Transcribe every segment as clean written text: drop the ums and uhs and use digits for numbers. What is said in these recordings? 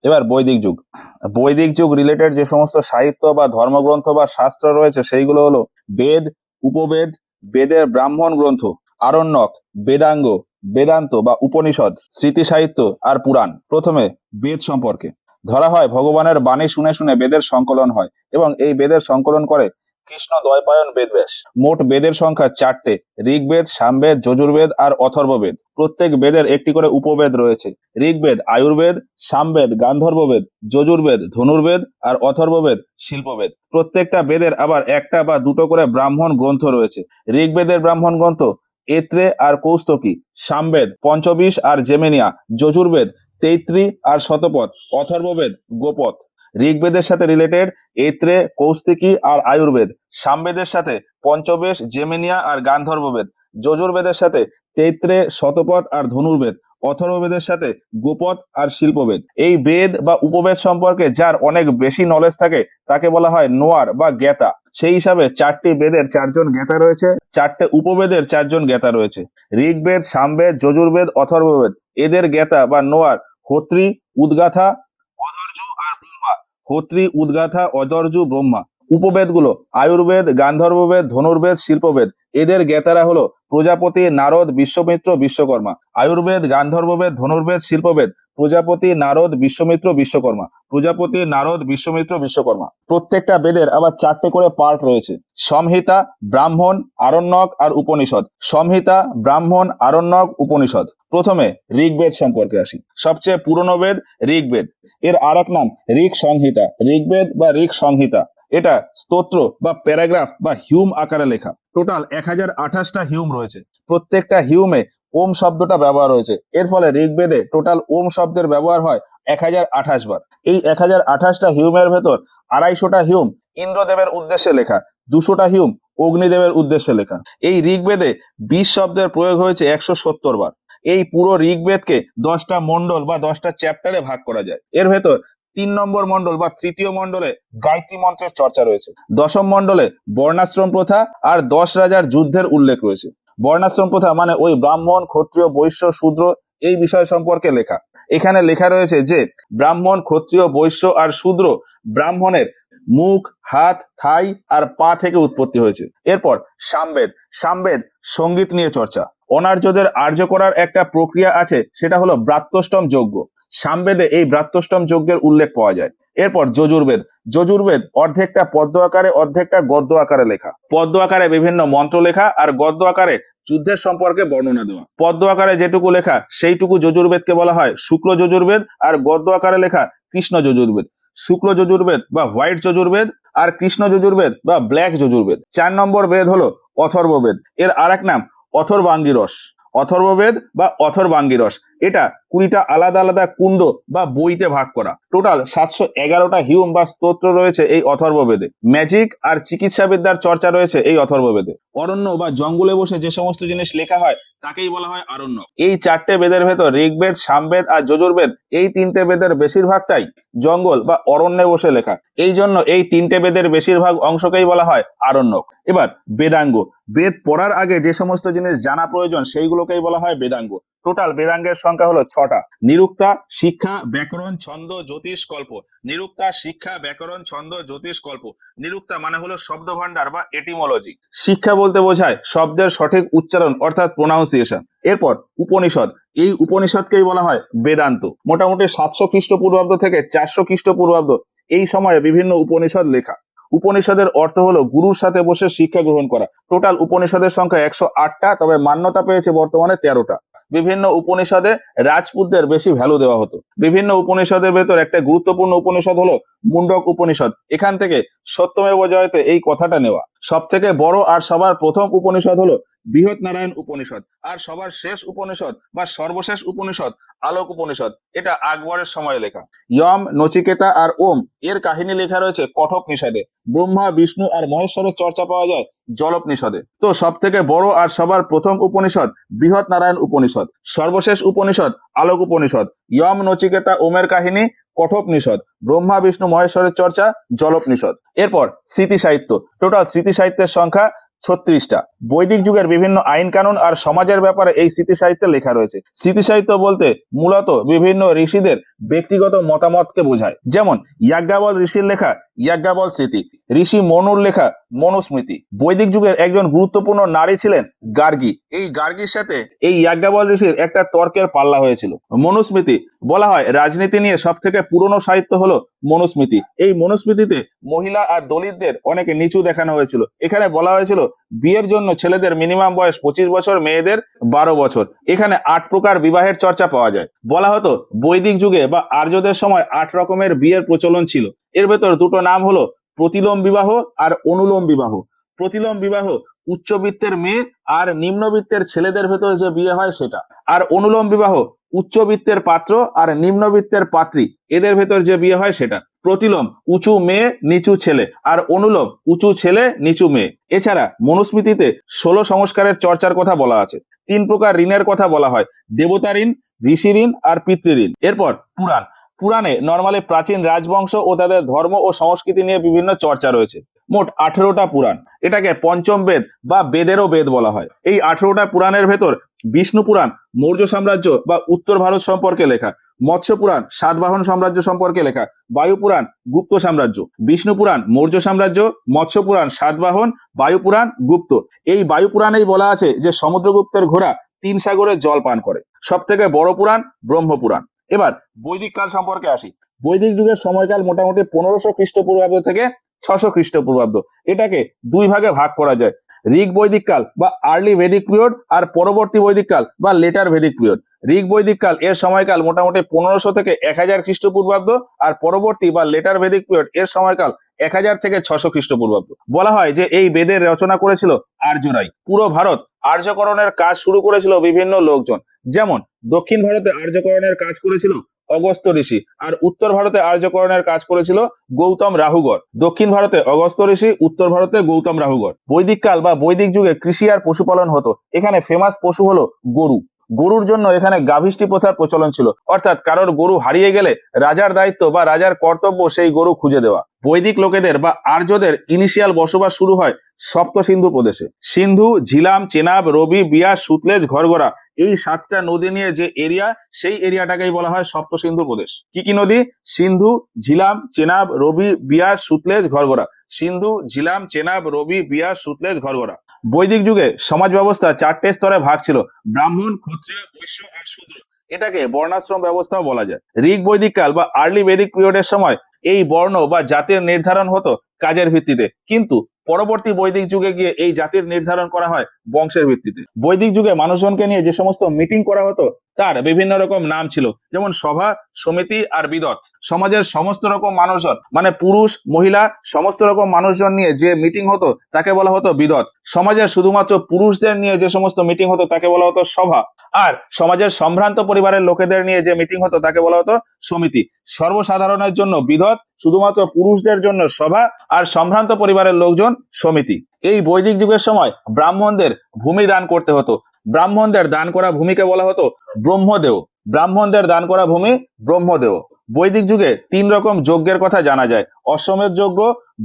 এবার বৈদিক যুগ। বৈদিক যুগ রিলেটেড যে সমস্ত সাহিত্য বা ধর্মগ্রন্থ বা শাস্ত্র রয়েছে সেইগুলো হলো বেদ, উপবেদ, বেদের ব্রাহ্মণ গ্রন্থ, আরণ্যক, বেদাঙ্গ, বেদান্ত বা উপনিষদ, স্মৃতি সাহিত্য আর পুরাণ। প্রথমে বেদ সম্পর্কে ধরা হয় ভগবানের বাণী শুনে শুনে বেদের সংকলন হয় এবং এই বেদের সংকলন করে কৃষ্ণ দ্বৈপায়ন বেদব্যাস। মোট বেদের সংখ্যা চারটে: ঋগ্বেদ, সামবেদ, যজুর্বেদ আর অথর্ববেদ। প্রত্যেক বেদের একটি করে উপবেদ রয়েছে। ঋগ্বেদ আয়ুর্বেদ, সামবেদ গান্ধর্ববেদ, যজুর্বেদ ধনুর্বেদ আর অথর্ববেদ শিল্পবেদ। প্রত্যেকটা বেদের আবার একটা বা দুটো করে ব্রাহ্মণ গ্রন্থ রয়েছে। ঋগ্বেদের ব্রাহ্মণ গ্রন্থ এত্রে আর কৌস্তকি, সামবেদ পঞ্চবিশ আর জেমেনিয়া, যজুর্বেদ তৈত্রী আর শতপথ, অথর্ববেদ গোপথ। ঋগ্বেদের সাথে রিলেটেড এত্রে, কৌস্তিকি আর আয়ুর্বেদ। সামবেদের সাথে পঞ্চবেশ, জেমেনিয়া আর গান্ধর্ববেদ। যজুর্বেদের সাথে তৈত্রে, শতপথ আর ধনুর্বেদ। অথর্ববেদের সাথে গোপথ আর শিল্পবেদ। এই বেদ বা উপবেদ সম্পর্কে যার অনেক বেশি নলেজ থাকে তাকে বলা হয় নোয়ার বা জ্ঞাতা। সেই হিসাবে চারটি বেদের চারজন জ্ঞাতা রয়েছে, চারটে উপবেদের চারজন জ্ঞাতা রয়েছে। ঋগ্বেদ, সামবেদ, যজুর্বেদ, অথর্ববেদ এদের জ্ঞাতা বা নোয়ার হোত্রী, উদ্গাথা, অধর্জু আর ব্রহ্মা। হোত্রী, উদ্গাথা, অধর্জু, ব্রহ্মা। উপবেদগুলো আয়ুর্বেদ, গান্ধর্ববেদ, ধনুর্বেদ, শিল্পবেদ এদের জ্ঞাতারা হলো প্রজাপতি, নারদ, বিশ্বমিত্র, বিশ্বকর্মা। আয়ুর্বেদ, গান্ধর্ববেদ, ধনুর্বেদ, শিল্পবেদ প্রজাপতি, নারদ, বিশ্বমিত্র, বিশ্বকর্মা। প্রজাপতি, নারদ, বিশ্বমিত্র, বিশ্বকর্মা। প্রত্যেকটা বেদের আবার চারটে করে পার্ট রয়েছে: সংহিতা, ব্রাহ্মণ, আরণ্যক আর উপনিষদ। সংহিতা, ব্রাহ্মণ, আরণ্যক, উপনিষদ। প্রথমে ঋগ্বেদ সম্পর্কে আসি। সবচেয়ে পুরনো বেদ ঋগ্বেদ। এর আর এক নাম ঋক সংহিতা, ঋগ্বেদ বা ঋক সংহিতা। এটা স্তোত্র বা প্যারাগ্রাফ বা হিউম আকারে লেখা। টোটাল 1028টা হিউম রয়েছে। প্রত্যেকটা হিউমে ওম শব্দটা ব্যবহার হয়েছে। এর ফলে ঋগ্বেদে টোটাল ওম শব্দের ব্যবহার হয় 1028 বার। এই 1028টা হিউমের ভেতর 250টা হিউম ইন্দ্রদেবের উদ্দেশ্যে লেখা, 200টা হিউম অগ্নিদেবের উদ্দেশ্যে লেখা। এই ঋগ্বেদে 20 শব্দের প্রয়োগ হয়েছে 170 বার। এই পুরো ঋগ্বেদকে 10টা মণ্ডল বা 10টা চ্যাপ্টারে ভাগ করা যায়। এর ভেতর 3 নম্বর মণ্ডল বা তৃতীয় মণ্ডলে গায়ত্রী মন্ত্রের চর্চা রয়েছে। দশম মণ্ডলে বর্ণাশ্রম প্রথা আর 10 রাজার যুদ্ধের উল্লেখ রয়েছে। বর্ণাশ্রম প্রথা মানে ওই ব্রাহ্মণ, ক্ষত্রিয়, বৈশ্য, শূদ্র এই বিষয় সম্পর্কে লেখা। এখানে লেখা রয়েছে যে ব্রাহ্মণ, ক্ষত্রিয়, বৈশ্য আর শূদ্র ব্রাহ্মণের মুখ, হাত, থাই আর পা থেকে উৎপত্তি হয়েছে। এরপর সামবেদ। সামবেদ সঙ্গীত নিয়ে চর্চা। অনার্যদের আর্য করার একটা প্রক্রিয়া আছে, সেটা হলো ব্রাত্যষ্টম যজ্ঞ। সামবেদে এই ব্রাত্যষ্টম যজ্ঞের উল্লেখ পাওয়া যায়। এরপর যজুর্বেদ। যজুর্বেদ অর্ধেকটা পদ্য আকারে অর্ধেকটা গদ্য আকারে লেখা। পদ্য আকারে বিভিন্ন মন্ত্র লেখা আর গদ্য আকারে যুদ্ধের সম্পর্কে বর্ণনা দেওয়া। পদ্য আকারে যেটুকু লেখা সেইটুকু যজুর্বেদকে বলা হয় শুক্ল যজুর্বেদ, আর গদ্য আকারে লেখা কৃষ্ণ যজুর্বেদ। শুক্ল যজুর্বেদ বা হোয়াইট যজুর্বেদ আর কৃষ্ণ যজুর্বেদ বা ব্ল্যাক যজুর্বেদ। 4 নম্বর বেদ হলো অথর্ববেদ। এর আর এক নাম অথর্বাঙ্গিরস। অথর্ববেদ বা অথর্বাঙ্গিরস এটা 20টা আলাদা আলাদা কুণ্ড বা বইতে ভাগ করা। টোটাল 711টা হিউম বা স্তোত্র রয়েছে এই অথর্ববেদে। ম্যাজিক আর চিকিৎসা বিদ্যার চর্চা রয়েছে এই অথর্ববেদে। অরণ্য বা জঙ্গলে বসে যে সমস্ত জিনিস লেখা হয় তাকেই বলা হয় আরণ্য। এই চারটে বেদের ভেতর ঋগ্বেদ, সামবেদ আর যজুর্বেদ এই তিনটে বেদের বেশিরভাগটাই জঙ্গল বা অরণ্যে বসে লেখা। এই জন্য এই তিনটে বেদের বেশিরভাগ অংশকেই বলা হয় আরণ্যক। এবার বেদাঙ্গ। বেদ পড়ার আগে যে সমস্ত জিনিস জানা প্রয়োজন সেইগুলোকেই বলা হয় বেদাঙ্গ। টোটাল বেদাঙ্গের সংখ্যা হলো 6টা: নিরুক্তা, শিক্ষা, ব্যাকরণ, ছন্দ, জ্যোতিষ, কল্প। নিরুক্তা, শিক্ষা, ব্যাকরণ, ছন্দ, জ্যোতিষ, কল্প। নিরুক্তা মানে হলো শব্দ ভান্ডার বা এটিমোলজি। শিক্ষা বলতে বোঝায় শব্দের সঠিক উচ্চারণ অর্থাৎ প্রোনাউন্সিয়েশন। এরপর উপনিষদ। এই উপনিষদকেই বলা হয় বেদান্ত। মোটামুটি 700 খ্রিস্টপূর্বাব্দ থেকে 400 খ্রিস্টপূর্বাব্দ এই সময়ে বিভিন্ন উপনিষদ লেখা। উপনিষদের অর্থ হলো গুরুর সাথে বসে শিক্ষা গ্রহণ করা। টোটাল উপনিষদের সংখ্যা 108টা, তবে মান্যতা পেয়েছে বর্তমানে 13টা। বিভিন্ন উপনিষদে রাজপুতদের বেশি ভ্যালু দেওয়া হতো। বিভিন্ন উপনিষদের ভেতর একটা গুরুত্বপূর্ণ উপনিষদ হলো মুন্ডক উপনিষদ। এখান থেকে সত্যমেব জয়তে এই কথাটা নেওয়া। সব থেকে বড় আর সবার প্রথম উপনিষদ হলো বৃহৎ নারায়ণ উপনিষদ। আর সবার শেষ উপনিষদ বা সর্বশেষ উপনিষদ আলোক উপনিষদ। এটা আকবরের সময় লেখা। ইয়ম, নচিকেতা আর ওম এর কাহিনী লেখা রয়েছে কঠোপনিষদে। ব্রহ্মা, বিষ্ণু আর মহেশ্বরের চর্চা পাওয়া যায় জলপনিষদে। তো সব থেকে বড় আর সবার প্রথম উপনিষদ বৃহৎ নারায়ণ উপনিষদ। সর্বশেষ উপনিষদ আলোক উপনিষদ। ইয়ম, নচিকেতা, ওমের কাহিনী কঠোপনিষদ। ব্রহ্মা, বিষ্ণু, মহেশ্বরের চর্চা জলপনিষদ। এরপর স্মৃতি সাহিত্য। টোটাল স্মৃতি সাহিত্যের সংখ্যা 36টা। বৈদিক যুগের বিভিন্ন আইন কানুন আর সমাজের ব্যাপারে এই স্মৃতি সাহিত্যে লেখা রয়েছে। স্মৃতি সাহিত্য বলতে মূলত বিভিন্ন ঋষিদের ব্যক্তিগত মতামতকে বোঝায়। যেমন ইয়াজ্ঞাবল ঋষির লেখা ইয়াজ্ঞাবল স্মৃতি, ঋষি মনুর লেখা মনুস্মৃতি। বৈদিক যুগের একজন গুরুত্বপূর্ণ নারী ছিলেন গার্গী। এই গার্গীর সাথে এই ইয়াজ্ঞাবল ঋষির একটা তর্কের পাল্লা হয়েছিল। মনুস্মৃতি বলা হয় রাজনীতি নিয়ে সব থেকে পুরনো সাহিত্য হলো মনুস্মৃতি। এই মনুস্মৃতিতে মহিলা আর দলিতদের অনেক নিচু দেখানো হয়েছিল। এখানে বলা হয়েছিল বিয়ের জন্য ছেলেদের মিনিমাম বয়স 25 বছর, মেয়েদের 12 বছর। এখানে 8 প্রকার বিবাহের চর্চা পাওয়া যায়। বলা হতো বৈদিক যুগে বা আর্যদের সময় 8 রকমের বিয়ের প্রচলন ছিল। এর ভেতর দুটো নাম হলো প্রতিলোম বিবাহ আর অনুলোম বিবাহ। প্রতিলোম বিবাহ উচ্চবিত্তের মেয়ে আর নিম্নবিত্তের ছেলেদের ভেতর যে বিয়ে হয় সেটা। আর অনুলোম বিবাহ উচ্চবিত্তের পাত্র আর নিম্নবিত্তের পাত্রী, এদের ভেতর যে বিয়ে হয় সেটা। প্রতিলোম উঁচু মেয়ে নিচু ছেলে, আর অনুলোম উঁচু ছেলে নিচু মেয়ে। এছাড়া মনুস্মৃতিতে 16 সংস্কারের চর্চার কথা বলা আছে। 3 প্রকার ঋণের কথা বলা হয়, দেবতা ঋণ, ঋষি ঋণ আর পিতৃঋণ। এরপর পুরাণ। পুরাণে নর্মালি প্রাচীন রাজবংশ ও তাদের ধর্ম ও সংস্কৃতি নিয়ে বিভিন্ন চর্চা রয়েছে। মোট 18টা পুরাণ। এটাকে পঞ্চম বেদ বা বেদেরও বেদ বলা হয়। এই 18টা পুরাণের ভেতর বিষ্ণু পুরাণ মৌর্য সাম্রাজ্য বা উত্তর ভারত সম্পর্কে লেখা, মৎস্য পুরাণ সাতবাহন সাম্রাজ্য সম্পর্কে লেখা, বায়ু পুরাণ গুপ্ত সাম্রাজ্য, বিষ্ণু পুরাণ মৌর্য সাম্রাজ্য, মৎস্য পুরাণ সাতবাহন, বায়ু পুরাণ গুপ্ত। এই বায়ু পুরাণেই বলা আছে যে সমুদ্রগুপ্তের ঘোড়া 3 সাগরের জল পান করে। সব থেকে বড় পুরাণ ব্রহ্মপুরাণ। এবার বৈদিক কাল সম্পর্কে আসি। বৈদিক যুগের সময়কাল মোটামুটি 1500 খ্রিস্টপূর্বাব্দ থেকে 600 খ্রিস্টপূর্বাব্দ। এটাকে 2 ভাগে ভাগ করা যায়, ঋগ বৈদিক কাল বা আর্লি ভেদিক পিরিয়ড আর পরবর্তী বৈদিক কাল বা লেটার ভেদিক পিরিয়ড। ঋগ বৈদিক কাল এর সময়কাল মোটামুটি 1500 থেকে 1000 খ্রিস্টপূর্বাব্দ, আর পরবর্তী বা লেটার ভেদিক পিরিয়ড এর সময়কাল 1000 থেকে 600 খ্রিস্টপূর্বাব্দ। বলা হয় যে এই বেদের রচনা করেছিল আর্যরাই। পুরো ভারত আর্যকরণের কাজ শুরু করেছিল বিভিন্ন লোকজন। যেমন দক্ষিণ ভারতে আর্যকরণের কাজ করেছিল অগস্ত্য ঋষি, আর উত্তর ভারতে আর্যকরণের কাজ করেছিল গৌতম রাহুগর। দক্ষিণ ভারতে অগস্ত্য ঋষি, উত্তর ভারতে গৌতম রাহুগর। বৈদিক কাল বা বৈদিক যুগে কৃষি আর পশুপালন হতো। এখানে ফেমাস পশু হলো গরু। গরুর জন্য এখানে গাভিষ্টি প্রথার প্রচলন ছিল, অর্থাৎ কারোর গরু হারিয়ে গেলে রাজার দায়িত্ব বা রাজার কর্তব্য সেই গরু খুঁজে দেওয়া। বৈদিক লোকেদের বা আর্যদের ইনিশিয়াল বসবাস শুরু হয় সপ্ত সিন্ধু প্রদেশে। সিন্ধু, ঝিলাম, চেনাব, রবি, বিয়াস, সুতলেজ, ঘরঘরা, এই 7টা নদী নিয়ে যে এরিয়া, সেই এরিয়াটাকেই বলা হয় সপ্ত সিন্ধু প্রদেশ। কি কি নদী? সিন্ধু, ঝিলাম, চেনাব, রবি, বিয়াস, সুতলেজ, ঘরঘরা। সিন্ধু, ঝিলাম, চেনাব, রবি, বিয়াস, সুতলেজ, ঘরঘরা। বৈদিক যুগে সমাজ ব্যবস্থা 4টে স্তরে ভাগ ছিল, ব্রাহ্মণ, ক্ষত্রিয়, বৈশ্য আর শূদ্র। এটাকে বর্ণাশ্রম ব্যবস্থাও বলা যায়। ঋগ বৈদিক কাল বা আর্লি বেদিক পিরিয়ডের সময় এই বর্ণ বা জাতির নির্ধারণ হতো কাজের ভিত্তিতে, কিন্তু পরবর্তী বৈদিক যুগে গিয়ে এই জাতির নির্ধারণ করা হয় বংশের ভিত্তিতে। বৈদিক যুগে মানুষজনকে নিয়ে যে সমস্ত মিটিং করা হতো তার বিভিন্ন রকম নাম ছিল, যেমন সভা, সমিতি আর বিদত। সমাজের সমস্ত রকম মানুষজন মানে পুরুষ মহিলা সমস্ত রকম মানুষজন নিয়ে যে মিটিং হতো তাকে বলা হতো বিদত। সমাজের শুধুমাত্র পুরুষদের নিয়ে যে সমস্ত মিটিং হতো তাকে বলা হতো সভা। আর সমাজের সম্ভ্রান্ত পরিবারের লোকেদের নিয়ে যে মিটিং হতো তাকে বলা হতো সমিতি। সর্বসাধারণের জন্য বিদত, শুধুমাত্র পুরুষদের জন্য সভা, আর সম্ভ্রান্ত পরিবারের লোকজন সমিতি। এই বৈদিক যুগের সময় ব্রাহ্মণদের ভূমি দান করতে হতো। ব্রাহ্মণদের দান করা ভূমিকে বলা হতো ব্রহ্মদেও। ব্রাহ্মণদের দান করা ভূমি ব্রহ্মদেও। বৈদিক যুগে 3 রকম যজ্ঞের কথা জানা যায়, অশ্বমেধ যজ্ঞ,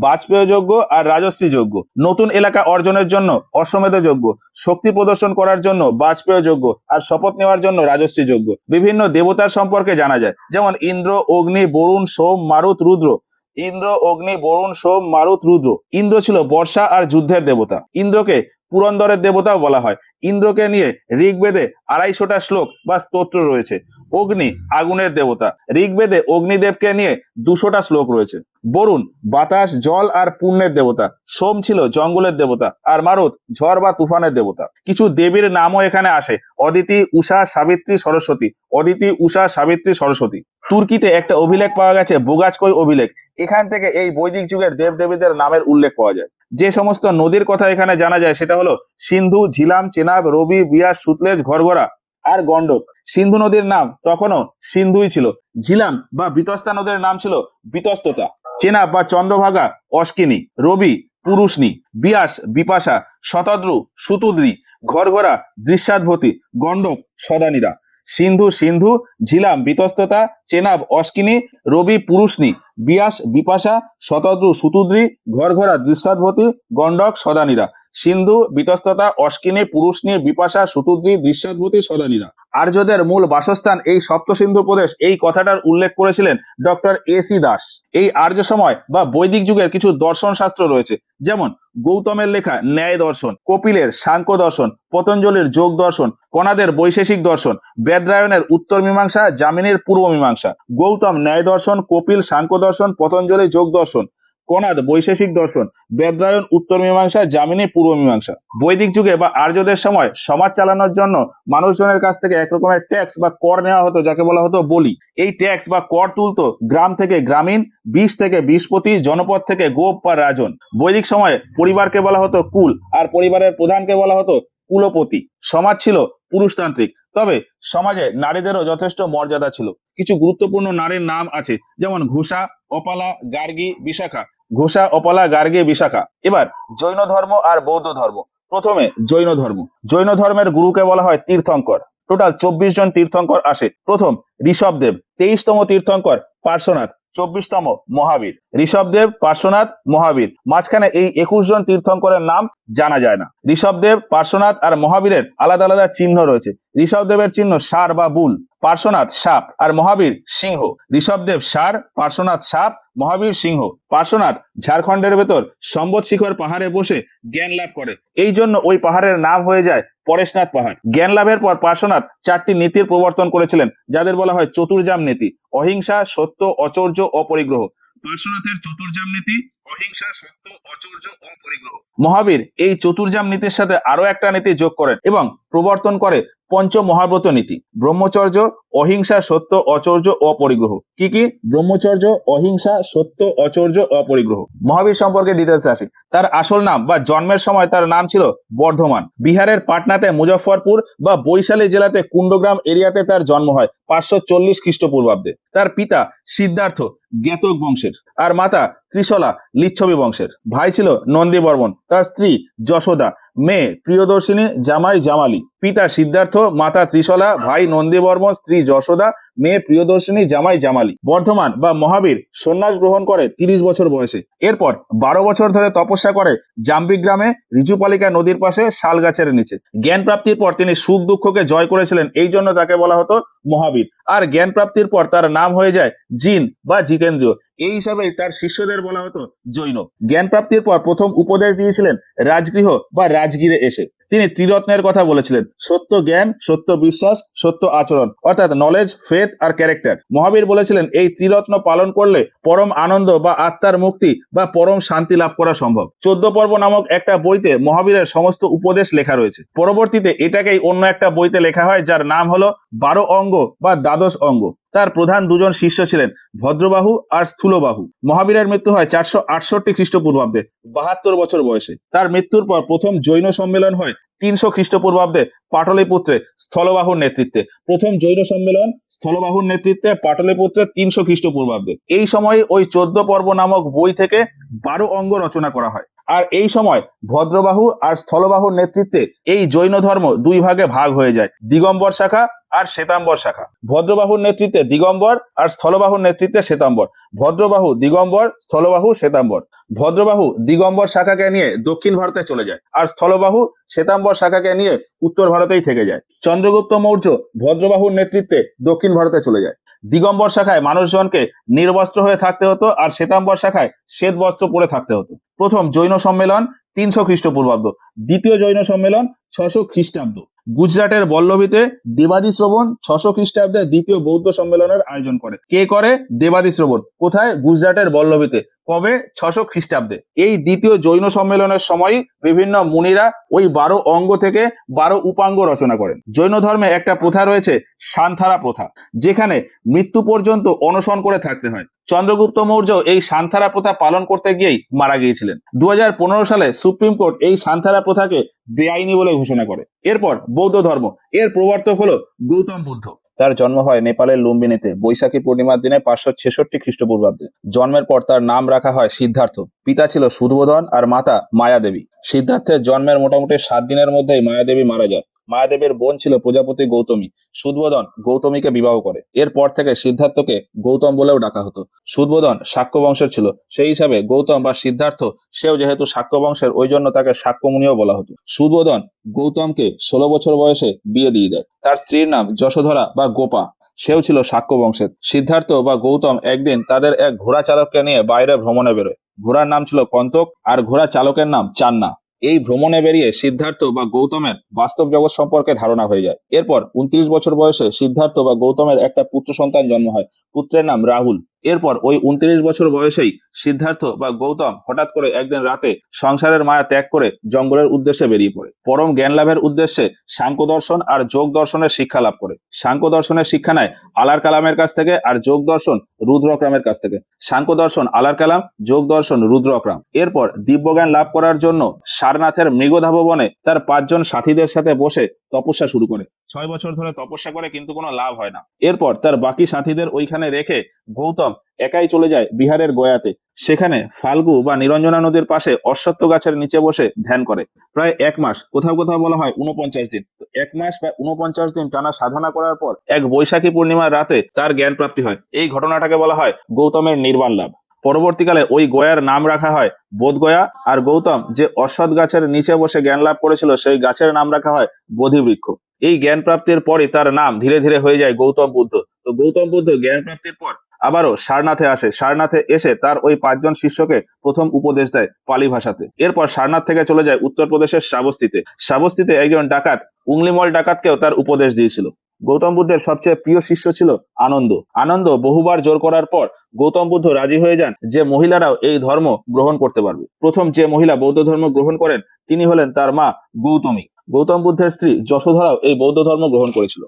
বাজপেয় যজ্ঞ আর রাজশ্রী যজ্ঞ। নতুন এলাকা অর্জনের জন্য অশ্বমেধ যজ্ঞ, শক্তি প্রদর্শন করার জন্য বাজপেয় যজ্ঞ, আর শপথ নেওয়ার জন্য রাজশ্রী যজ্ঞ। বিভিন্ন দেবতার সম্পর্কে জানা যায়, যেমন ইন্দ্র, অগ্নি, বরুণ, সোম, মারুত, রুদ্র। ইন্দ্র, অগ্নি, বরুণ, সোম, মারুত, রুদ্র। ইন্দ্র ছিল বর্ষা আর যুদ্ধের দেবতা। ইন্দ্রকে পুরন্দরের দেবতাও বলা হয়। ইন্দ্রকে নিয়ে ঋগ্বেদে 250টা শ্লোক বা স্তোত্র রয়েছে। অগ্নি আগুনের দেবতা। ঋগ্বেদে অগ্নিদেবকে নিয়ে 200টা শ্লোক রয়েছে। বরুণ বাতাস, জল আর পুণ্যের দেবতা। সোম ছিল জঙ্গলের দেবতা, আর মারুত ঝড় বা তুফানের দেবতা। কিছু দেবীর নামও এখানে আসে, অদিতি, উষা, সাবিত্রী, সরস্বতী। অদিতি, উষা, সাবিত্রী, সরস্বতী। তুর্কিতে একটা অভিলেখ পাওয়া গেছে, বোগাজকই অভিলেখ। এখান থেকে এই বৈদিক যুগের দেব দেবীদের নামের উল্লেখ পাওয়া যায়। যে সমস্ত নদীর কথা এখানে জানা যায় সেটা হলো সিন্ধু, ঝিলাম, চেনাব, রবি, বিয়াস, সুতলেজ, ঘরঘরা আর গন্ডক। সিন্ধু নদীর নাম তখনও সিন্ধুই ছিল। ঝিলাম বা বিতস্তা নদীর নাম ছিল বিতস্ততা। চেনাব বা চন্দ্রভাগা অস্কিনী। রবি পুরুষনী। বিয়াস বিপাশা। শতদ্রু সুতুদ্রি। ঘরঘরা দৃশ্যাদ্ভতী। গন্ডক সদানীরা। সিন্ধু সিন্ধু, ঝিলাম বিতস্ততা, চেনাব অস্কিনী, রবি পুরুষনী, বিয়াস বিপাশা, শতদ্রু সুতুদ্রি, ঘরঘরা দৃশ্যাদ্ভতী, গন্ডক সদানীরা। সিন্ধু, বিতস্ততা, অস্কিনী, পুরুষনী, বিপাশা, সুতুদ্রি, দৃশ্যাদ্ভূতি, সদানীরা। আর্যদের মূল বাসস্থান এই সপ্ত সিন্ধু প্রদেশ, এই কথাটার উল্লেখ করেছিলেন ডক্টর এ.সি. দাস। এই আর্য সময় বা বৈদিক যুগের কিছু দর্শন শাস্ত্র রয়েছে, যেমন গৌতমের লেখা ন্যায় দর্শন, কপিলের সাংখ্য দর্শন, পতঞ্জলির যোগ দর্শন, কণাদের বৈশেষিক দর্শন, বেদরায়ণের উত্তর মীমাংসা, যামিনীর পূর্ব মীমাংসা। গৌতম ন্যায় দর্শন, কপিল সাংখ্য দর্শন, পতঞ্জলি যোগ দর্শন, কণাদ বৈশেষিক দর্শন, বেদরায়ণ উত্তর মীমাংসা, যামিনী পূর্ব মীমাংসা। বৈদিক যুগে বা আর্যদের সময় সমাজ চালানোর জন্য মানুষজনের কাছ থেকে এক রকমের ট্যাক্স বা কর নেওয়া হতো, যাকে বলা হতো বলি। এই ট্যাক্স বা কর তুলতো গ্রাম থেকে গ্রামীণ, বিশ থেকে বিশপতি, জনপদ থেকে গোপ বা রাজন। বৈদিক সময়ে পরিবারকে বলা হতো কুল, আর পরিবারের প্রধানকে বলা হতো কুলপতি। সমাজ ছিল পুরুষতান্ত্রিক, তবে সমাজে নারীদেরও যথেষ্ট মর্যাদা ছিল। কিছু গুরুত্বপূর্ণ নারীর নাম আছে, যেমন ঘোষা, অপালা, গার্গী, বিশাখা। ঘোষা, অপালা, গার্গী, বিশাখা। এবার জৈন ধর্ম আর বৌদ্ধ ধর্ম। প্রথমে জৈন ধর্ম। জৈন ধর্মের গুরুকে বলা হয় তীর্থঙ্কর। টোটাল 24 জন তীর্থঙ্কর আসে। প্রথম ঋষভদেব, 23তম তীর্থঙ্কর পার্শ্বনাথ, 24তম মহাবীর। ঋষভদেব, পার্শ্বনাথ, মহাবীর, মাঝখানে এই 21 জন তীর্থঙ্করের নাম জানা যায় না। ঋষভদেব, পার্শ্বনাথ আর মহাবীরের আলাদা আলাদা চিহ্ন রয়েছে। ঋষভদেবের চিহ্ন ষাঁড় বা বুল, পার্শ্বনাথ সাপ আর মহাবীর সিংহ। ঋষভদেব ষাঁড়, পার্শ্বনাথ সাপ, মহাবীর সিংহ। পার্শ্বনাথ ঝাড়খণ্ডের ভেতর সম্বত শিখর পাহাড়ে বসে জ্ঞান লাভ করে, এই জন্য ওই পাহাড়ের নাম হয়ে যায় পরেশনাথ পাহাড়। জ্ঞান লাভের পর পার্শ্বনাথ 4টি নীতির প্রবর্তন করেছিলেন, যাদের বলা হয় চতুর্জাম নীতি: অহিংসা, সত্য, অচৌর্য, অপরিগ্রহ। পার্শ্বনাথের চতুর্জাম নীতি অহিংসা, সত্য, অচৌর্য, অপরিগ্রহ। মহাবীর এই চতুর্জাম নীতির সাথে আরো একটা নীতি যোগ করেন এবং প্রবর্তন করে পঞ্চ মহাব্রত নীতি: ব্রহ্মচর্য, অহিংসা, সত্য, অচৌর্য, অপরিগ্রহ। কি কি? ব্রহ্মচর্য, অহিংসা, সত্য, অচৌর্য, অপরিগ্রহ। মহাবীর সম্পর্কে ডিটেলস আসি। তার আসল নাম বা জন্মের সময় তার নাম ছিল বর্ধমান। বিহারের পাটনাতে, মুজফ্ফরপুর বা বৈশালী জেলাতে কুণ্ডগ্রাম এরিয়াতে তার জন্ম হয় 540 খ্রিস্টপূর্বাব্দে। তার পিতা সিদ্ধার্থ জ্ঞাতক বংশের আর মাতা ত্রিশলা লিচ্ছবি বংশের। ভাই ছিল নন্দী বর্মন, তার স্ত্রী যশোদা, মেয়ে প্রিয়দর্শিনী, জামাই জামালি। পিতা সিদ্ধার্থ, মাতা ত্রিশলা, ভাই নন্দী বর্মন, স্ত্রী যশোদা, মেয়ে প্রিয়দর্শিনী, জামাই জামালি। বর্ধমান বা মহাবীর সন্ন্যাস গ্রহণ করে 30 বছর বয়সে। এরপর 12 বছর ধরে তপস্যা করে জাম্বি গ্রামে ঋজুপালিকা নদীর পাশে শাল গাছের নিচে। জ্ঞান প্রাপ্তির পর তিনি সুখ দুঃখকে জয় করেছিলেন, এই জন্য তাকে বলা হতো মহাবীর। আর জ্ঞান প্রাপ্তির পর তার নাম হয়ে যায় জিন বা জিতেন্দ্রীয়। এই হিসাবেই তার শিষ্যদের বলা হতো জৈন। জ্ঞান প্রাপ্তির পর প্রথম উপদেশ দিয়েছিলেন রাজগৃহ বা রাজগিরে এসে। তিনি ত্রিরত্নের কথা বলেছিলেন: সত্য জ্ঞান, সত্য বিশ্বাস, সত্য আচরণ, অর্থাৎ নলেজ, ফেথ আর ক্যারেক্টার। মহাবীর বলেছিলেন এই ত্রিরত্ন পালন করলে পরম আনন্দ বা আত্মার মুক্তি বা পরম শান্তি লাভ করা সম্ভব। 14 পর্ব নামক একটা বইতে মহাবীরের সমস্ত উপদেশ লেখা রয়েছে। পরবর্তীতে এটাকেই অন্য একটা বইতে লেখা হয়, যার নাম হলো 12 অঙ্গ বা দ্বাদশ অঙ্গ। তার প্রধান দুজন শিষ্য ছিলেন ভদ্রবাহু আর স্থূলবাহু। মহাবীরের মৃত্যু হয় 468 খ্রিস্টপূর্বাব্দে 72 বছর বয়সে। তার মৃত্যুর পর প্রথম জৈন সম্মেলন হয় 300 খ্রিস্টপূর্বাব্দে পাটলিপুত্রে স্থলবাহুর নেতৃত্বে। প্রথম জৈন সম্মেলন স্থলবাহুর নেতৃত্বে পাটলিপুত্রে 300 খ্রিস্টপূর্বাব্দে। এই সময় ওই 14 পর্ব নামক বই থেকে 12 অঙ্গ রচনা করা হয়। আর এই সময় ভদ্রবাহু আর স্থলবাহুর নেতৃত্বে এই জৈন ধর্ম দুই ভাগে ভাগ হয়ে যায়: দিগম্বর শাখা আর শ্বেতাম্বর শাখা। ভদ্রবাহুর নেতৃত্বে দিগম্বর আর স্থলবাহুর নেতৃত্বে শ্বেতাম্বর। ভদ্রবাহু, দিগম্বর, স্থলবাহু, শ্বেতাম্বর। ভদ্রবাহু দিগম্বর শাখাকে নিয়ে দক্ষিণ ভারতে চলে যায়, আর স্থলবাহু শ্বেতাম্বর শাখাকে নিয়ে উত্তর ভারতেই থেকে যায়। চন্দ্রগুপ্ত মৌর্য ভদ্রবাহুর নেতৃত্বে দক্ষিণ ভারতে চলে যায়। দিগম্বর শাখায় মানুষজনকে নির্বস্ত্র হয়ে থাকতে হতো, আর শ্বেতাম্বর শাখায় শ্বেত বস্ত্র পরে থাকতে হতো। প্রথম জৈন সম্মেলন 300 খ্রিস্টপূর্বাব্দ, দ্বিতীয় জৈন সম্মেলন 600 খ্রিস্টাব্দ। গুজরাটের বল্লভীতে দেবাদি শ্রবণ 600 খ্রিস্টাব্দে দ্বিতীয় বৌদ্ধ সম্মেলনের আয়োজন করে। কে করে? দেবাদি শ্রবণ। কোথায়? গুজরাটের বল্লভীতে। কবে? 600 খ্রিস্টাব্দে। এই দ্বিতীয় জৈন সম্মেলনের সময় বিভিন্ন মুনিরা ওই 12 অঙ্গ থেকে 12 উপাঙ্গ রচনা করেন। জৈন ধর্মে একটা প্রথা রয়েছে, সান্থারা প্রথা, যেখানে মৃত্যু পর্যন্ত অনশন করে থাকতে হয়। চন্দ্রগুপ্ত মৌর্য এই সান্থারা প্রথা পালন করতে গিয়েই মারা গিয়েছিলেন। 2015 সালে সুপ্রিম কোর্ট এই সান্থারা প্রথাকে বেআইনি বলে ঘোষণা করে। এরপর বৌদ্ধ ধর্ম, এর প্রবর্তক হলো গৌতম বুদ্ধ। তার জন্ম হয় নেপালের লুম্বিনীতে বৈশাখী পূর্ণিমার দিনে 566 খ্রিস্টপূর্বাব্দে। জন্মের পর তার নাম রাখা হয় সিদ্ধার্থ। পিতা ছিল সুধোধন আর মাতা মায়াদেবী। সিদ্ধার্থের জন্মের মোটামুটি 7 দিনের মধ্যেই মায়াদেবী মারা যায়। মায়াদেবের বোন ছিল প্রজাপতি গৌতমী। শুদ্ধোধন গৌতমীকে বিবাহ করে। এরপর থেকে সিদ্ধার্থকে গৌতম বলেও ডাকা হতো। শুদ্ধোধন শাক্য বংশের ছিল, সেই হিসাবে গৌতম বা সিদ্ধার্থ সেও যেহেতু শাক্য বংশের, ওই জন্য তাকে শাক্যমুনিও বলা হতো। শুদ্ধোধন গৌতমকে 16 বছর বয়সে বিয়ে দিয়ে দেয়। তার স্ত্রীর নাম যশোধরা বা গোপা, সেও ছিল শাক্য বংশের। সিদ্ধার্থ বা গৌতম একদিন তাদের এক ঘোড়া চালককে নিয়ে বাইরে ভ্রমণে বেরোয়। ঘোড়ার নাম ছিল কন্তক আর ঘোড়া চালকের নাম চান্না। এই ভ্রমণে বেরিয়ে সিদ্ধার্থ বা গৌতমের বাস্তব জগৎ সম্পর্কে ধারণা হয়ে যায়। এরপর 29 বছর বয়সে সিদ্ধার্থ বা গৌতমের একটা পুত্র সন্তান জন্ম হয়। পুত্রের নাম রাহুল। এরপর ওই 29 বছর বয়সেই সিদ্ধার্থ বা গৌতম হঠাৎ করে একদিন রাতে সংসারের মায়া ত্যাগ করে জঙ্গলের উদ্দেশ্যে বেরিয়ে পড়ে। পরম জ্ঞান লাভের উদ্দেশ্যে সাংখ্য দর্শন আর যোগ দর্শনের শিক্ষা লাভ করে। সাংখ্য দর্শনের শিক্ষা নেয় আলার কালামের কাছ থেকে, আর যোগ দর্শন রুদ্রক্রামের কাছ থেকে। সাংখ্য দর্শন আলার কালাম, যোগ দর্শন রুদ্রক্রাম। এরপর দিব্যজ্ঞান লাভ করার জন্য সারনাথের মৃগধাব বনে তার 5 জন সাথীদের সাথে বসে তপস্যা শুরু করে। 6 বছর ধরে তপস্যা করে, কিন্তু কোনো লাভ হয় না। এরপর তার বাকি সাথীদের ওইখানে রেখে গৌতম একাই চলে যায় বিহারের গয়াতে। সেখানে ফাল্গু বা নিরঞ্জনা নদীর পাশে অশ্বত্থ গাছের নিচে বসে ধ্যান করে প্রায় 1 মাস, কোথাও কোথাও বলা হয় 49 দিন। 1 মাস বা 49 দিন টানা সাধনা করার পর এক বৈশাখী পূর্ণিমার রাতে তার জ্ঞান প্রাপ্তি হয়। এই ঘটনাটাকে বলা হয় গৌতমের নির্বাণ লাভ। পরবর্তীকালে ওই গয়ার নাম রাখা হয় বোধগয়া, আর গৌতম যে অশ্বত্থ গাছের নিচে বসে জ্ঞান লাভ করেছিল সেই গাছের নাম রাখা হয় বোধিবৃক্ষ। এই জ্ঞান প্রাপ্তির পরই তার নাম ধীরে ধীরে হয়ে যায় গৌতম বুদ্ধ। তো গৌতম বুদ্ধ জ্ঞান প্রাপ্তির পর আবারও সারনাথে আসে। সারনাথে এসে তার ওই 5 জন শিষ্যকে প্রথম উপদেশ দেয় পালি ভাষাতে। এরপর সারনাথ থেকে চলে যায় উত্তরপ্রদেশের শ্রাবস্তিতে। শ্রাবস্তিতে একজন ডাকাত, উংলিমল ডাকাতকেও তার উপদেশ দিয়েছিল। গৌতম বুদ্ধের সবচেয়ে প্রিয় শিষ্য ছিল আনন্দ। আনন্দ বহুবার জোর করার পর গৌতম বুদ্ধ রাজি হয়ে যান যে মহিলারাও এই ধর্ম গ্রহণ করতে পারবে। প্রথম যে মহিলা বৌদ্ধ ধর্ম গ্রহণ করেন তিনি হলেন তার মা গৌতমী। গৌতম বুদ্ধের স্ত্রী যশোধরাও এই বৌদ্ধ ধর্ম গ্রহণ করেছিল।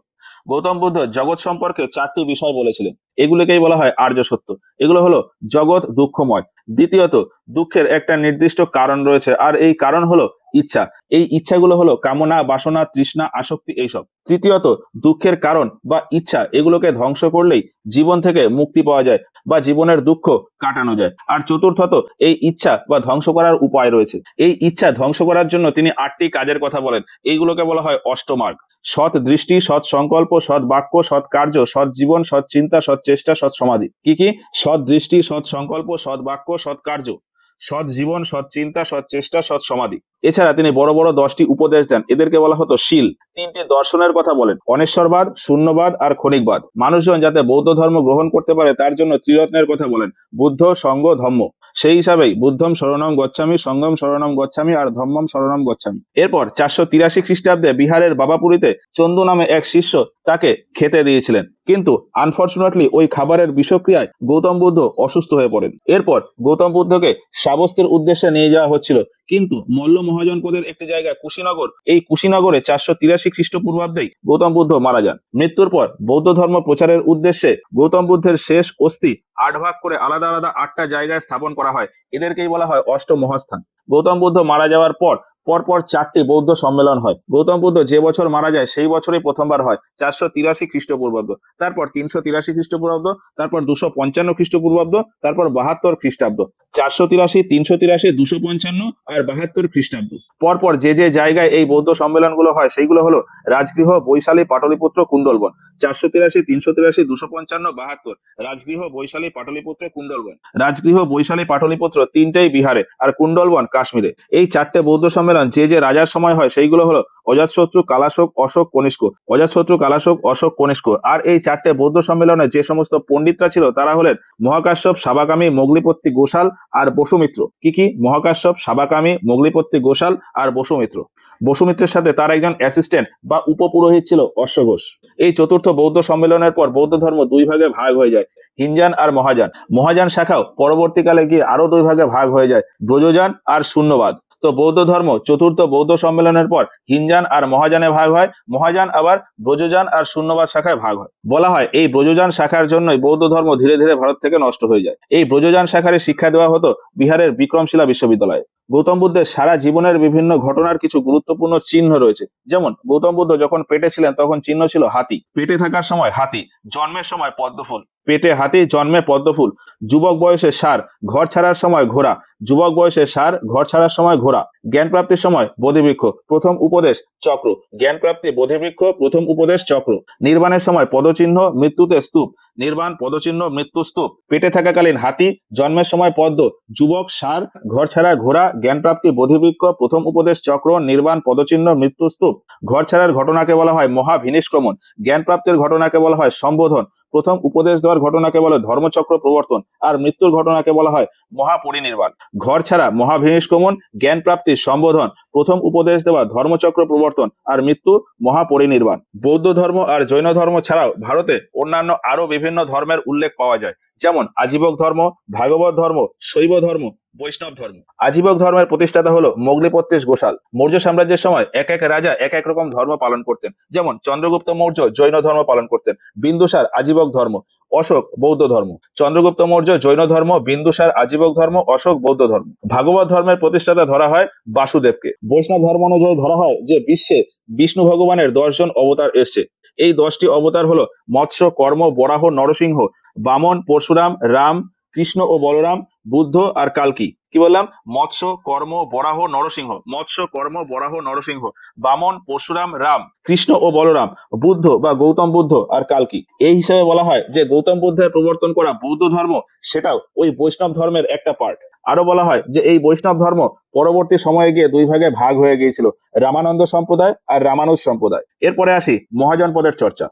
গৌতম বুদ্ধ জগৎ সম্পর্কে 4টি বিষয় বলেছিলেন। এগুলোকেই বলা হয় আর্য সত্য। এগুলো হলো জগৎ দুঃখময়। দ্বিতীয়ত, দুঃখের একটা নির্দিষ্ট কারণ রয়েছে, আর এই কারণ হলো ইচ্ছা। এই ইচ্ছাগুলো হলো কামনা, বাসনা, তৃষ্ণা, আসক্তি, এইসব। তৃতীয়ত, দুঃখের কারণ বা ইচ্ছা এগুলোকে ধ্বংস করলেই জীবন থেকে মুক্তি পাওয়া যায় বা জীবনের দুঃখ কাটানো যায়। আর চতুর্থত, এই ইচ্ছা বা ধ্বংস করার উপায় রয়েছে। এই ইচ্ছা ধ্বংস করার জন্য তিনি 8টি কাজের কথা বলেন। এইগুলোকে বলা হয় অষ্টমার্গ। সৎ দৃষ্টি, সৎ সংকল্প, সৎ বাক্য, সৎ কার্য, সৎ জীবন, সৎ চিন্তা, সৎ চেষ্টা, সৎ সমাধি। কি কি? সৎ দৃষ্টি, সৎ সংকল্প, সৎ বাক্য, সৎ কার্য, সৎ জীবন, সৎ চিন্তা, সৎ চেষ্টা, সৎ সমাধি। এছাড়া তিনি বড় বড় 10টি উপদেশ দেন। এদেরকে বলা হতো শীল। 3টি দর্শনের কথা বলেন, অনেশ্বরবাদ, শূন্যবাদ আর ক্ষণিকবাদ। মানুষজন যাতে বৌদ্ধ ধর্ম গ্রহণ করতে পারে তার জন্য ত্রিরত্নের কথা বলেন, বুদ্ধ, সঙ্ঘ, ধম্ম। সেই হিসাবেই বুদ্ধম শরণম গচ্ছামি, সঙ্গম শরণম গচ্ছামি আর ধম্মম শরণম গচ্ছামি। এরপর 483 খ্রিস্টাব্দে বিহারের বাবাপুরীতে চন্দু নামে এক শিষ্য তাকে খেতে দিয়েছিলেন, কিন্তু আনফরচুনেটলি ওই খাবারের বিষক্রিয়ায় গৌতম বুদ্ধ অসুস্থ হয়ে পড়েন। এরপর গৌতম বুদ্ধকে শ্রাবস্তির উদ্দেশ্যে নিয়ে যাওয়া হচ্ছিল, কিন্তু মল্ল মহাজনপদের একটি জায়গা কুশীনগর, এই কুশীনগরে 483 খ্রিস্টপূর্বাব্দেই গৌতম বুদ্ধ মারা যান। মৃত্যুর পর বৌদ্ধ ধর্ম প্রচারের উদ্দেশ্যে গৌতম বুদ্ধের শেষ অস্থি 8 ভাগ করে আলাদা আলাদা 8টা জায়গায় স্থাপন করা হয়। এদেরকেই বলা হয় অষ্টমহাস্থান। গৌতম বুদ্ধ মারা যাওয়ার পর পরপর 4টি বৌদ্ধ সম্মেলন হয়। গৌতম বুদ্ধ যে বছর মারা যায় সেই বছরই প্রথমবার হয় 483 খ্রিস্টপূর্বাব্দ, তারপর 383 খ্রিস্টপূর্বাব্দ, তারপর 255 খ্রিস্টপূর্বাব্দ, তারপর 72 খ্রিস্টাব্দ। 483, 383, 255 আর 72 খ্রিস্টাব্দ। পরপর যে যে জায়গায় এই বৌদ্ধ সম্মেলনগুলো হয় সেইগুলো হলো রাজগৃহ, বৈশালী, পাটলিপুত্র, কুণ্ডলবন। 483, 383, 255, 72। রাজগৃহ, বৈশালী, পাটলিপুত্র, কুণ্ডলবন। রাজগৃহ, বৈশালী, পাটলিপুত্র তিনটেই বিহারে, আর কুণ্ডলবন কাশ্মীরে। এই 4টে বৌদ্ধ সম্মেলন যে যে রাজার সময় হয় সেইগুলো হলো অজাতশত্রু, কালাশোক, অশোক, কনিষ্ক। অজাতশত্রু, কালাশোক, অশোক, কনিষ্ক। আর এই 4টে বৌদ্ধ সম্মেলনে যে সমস্ত পণ্ডিতরা ছিল তারা হলেন মহাকাশ্যপ, সাবাকামী, মোগলিপত্তি, গোশাল আর বসুমিত্র। কি কি? মহাকাশ্যপ, সাবাকামী, মোগলিপত্তি, গোশাল আর বসুমিত্র। বসুমিত্রের সাথে তার একজন অ্যাসিস্ট্যান্ট বা উপপুরোহিত ছিল অশ্বঘোষ। এই চতুর্থ বৌদ্ধ সম্মেলনের পর বৌদ্ধ ধর্ম 2 ভাগে ভাগ হয়ে যায়, হিনজান আর মহাযান। মহাযান শাখাও পরবর্তীকালে গিয়ে আরো 2 ভাগে ভাগ হয়ে যায়, ব্রজযান আর শূন্যবাদ। তো বৌদ্ধ ধর্ম চতুর্থ বৌদ্ধ সম্মেলনের পর হিনজান আর মহাযানে ভাগ হয়। মহাযান আবার ব্রজযান আর শূন্যবাদ শাখায় ভাগ হয়। বলা হয় এই ব্রজযান শাখার জন্যই বৌদ্ধ ধর্ম ধীরে ধীরে ভারত থেকে নষ্ট হয়ে যায়। এই ব্রজযান শাখার শিক্ষা দেওয়া হতো বিহারের বিক্রমশিলা বিশ্ববিদ্যালয়ে। গৌতম বুদ্ধের সারা জীবনের বিভিন্ন ঘটনার কিছু গুরুত্বপূর্ণ চিহ্ন রয়েছে। যেমন গৌতম বুদ্ধ যখন পেটে ছিলেন তখন চিহ্ন ছিল হাতি, পেটে থাকার সময় হাতি, জন্মের সময় পদ্মফুল, পেটে হাতি জন্মে পদ্মফুল, যুবক বয়সে ষাঁড় ঘর ছাড়ার সময় ঘোড়া, যুবক বয়সে ষাঁড় ঘর ছাড়ার সময় ঘোড়া, জ্ঞান প্রাপ্তির সময় বোধিবৃক্ষ প্রথম উপদেশ চক্র, জ্ঞান প্রাপ্তি বোধিবৃক্ষ প্রথম উপদেশ চক্র, নির্বাণের সময় পদচিহ্ন মৃত্যুতে স্তূপ, নির্বাণ পদচিহ্ন মৃত্যু স্তূপ, পেটে থাকাকালীন হাতি জন্মের সময় পদ্ম, যুবক ষাঁড় ঘর ছাড়া ঘোড়া, জ্ঞান প্রাপ্তি বোধিবৃক্ষ প্রথম উপদেশ চক্র, নির্বাণ পদচিহ্ন মৃত্যু স্তূপ। ঘর ছাড়ার ঘটনাকে বলা হয় মহাভিনিষ্ক্রমণ, জ্ঞান প্রাপ্তির ঘটনাকে বলা হয় সম্বোধন, প্রথম উপদেশ দেওয়ার ঘটনাকে বলে ধর্মচক্র প্রবর্তন, আর মৃত্যুর ঘটনাকে বলা হয় মহাপরিনির্বাণ। ঘর ছাড়া মহাভিনিষ্ক্রমণ, জ্ঞান প্রাপ্তির সম্বোধন, প্রথম উপদেশ দেওয়া ধর্মচক্র প্রবর্তন, আর মৃত্যু মহাপরিনির্বাণ। বৌদ্ধ ধর্ম আর জৈন ধর্ম ছাড়াও ভারতে অন্যান্য আরো বিভিন্ন ধর্মের উল্লেখ পাওয়া যায়, যেমন আজীবক ধর্ম, ভাগবত ধর্ম, শৈব ধর্ম, বৈষ্ণব ধর্ম। আজীবক ধর্মের প্রতিষ্ঠাতা হলো মোগলিপত্যেশ গোসাল। মৌর্য সাম্রাজ্যের সময় এক এক রাজা এক এক রকম ধর্ম পালন করতেন, যেমন চন্দ্রগুপ্ত মৌর্য জৈন ধর্ম পালন করতেন, বিন্দুসার আজীবক ধর্ম, অশোক বৌদ্ধ ধর্ম। চন্দ্রগুপ্ত মৌর্য জৈন ধর্ম, বিন্দুসার আজীবক ধর্ম, অশোক বৌদ্ধ ধর্ম। ভাগবত ধর্মের প্রতিষ্ঠাতা ধরা হয় বাসুদেবকে। বৈষ্ণব ধর্ম অনুযায়ী ধরা হয় যে বিশ্বে বিষ্ণু ভগবানের 10 জন অবতার এসছে। এই 10টি অবতার হলো মৎস্য, কর্ম, বরাহ, নরসিংহ, বামন, পরশুরাম, রাম, কৃষ্ণ ও বলরাম, বুদ্ধ আর কালকি। কি বললাম? মৎস্য, কর্ম, বরাহ, নরসিংহ। মৎস্য, কর্ম, বরাহ, নরসিংহ, বামন, পরশুরাম, রাম, কৃষ্ণ ও বলরাম, বুদ্ধ বা গৌতম বুদ্ধ আর কালকি। এই হিসাবে বলা হয় যে গৌতম বুদ্ধের প্রবর্তন করা বৌদ্ধ ধর্ম সেটাও ওই বৈষ্ণব ধর্মের একটা পার্ট। আরো বলা হয় যে এই বৈষ্ণব ধর্ম পরবর্তী সময়ে গিয়ে দুই ভাগে ভাগ হয়ে গিয়েছিল, রামানন্দ সম্প্রদায় আর রামানুজ সম্প্রদায়। এরপরে আসি মহাজনপদের চর্চা।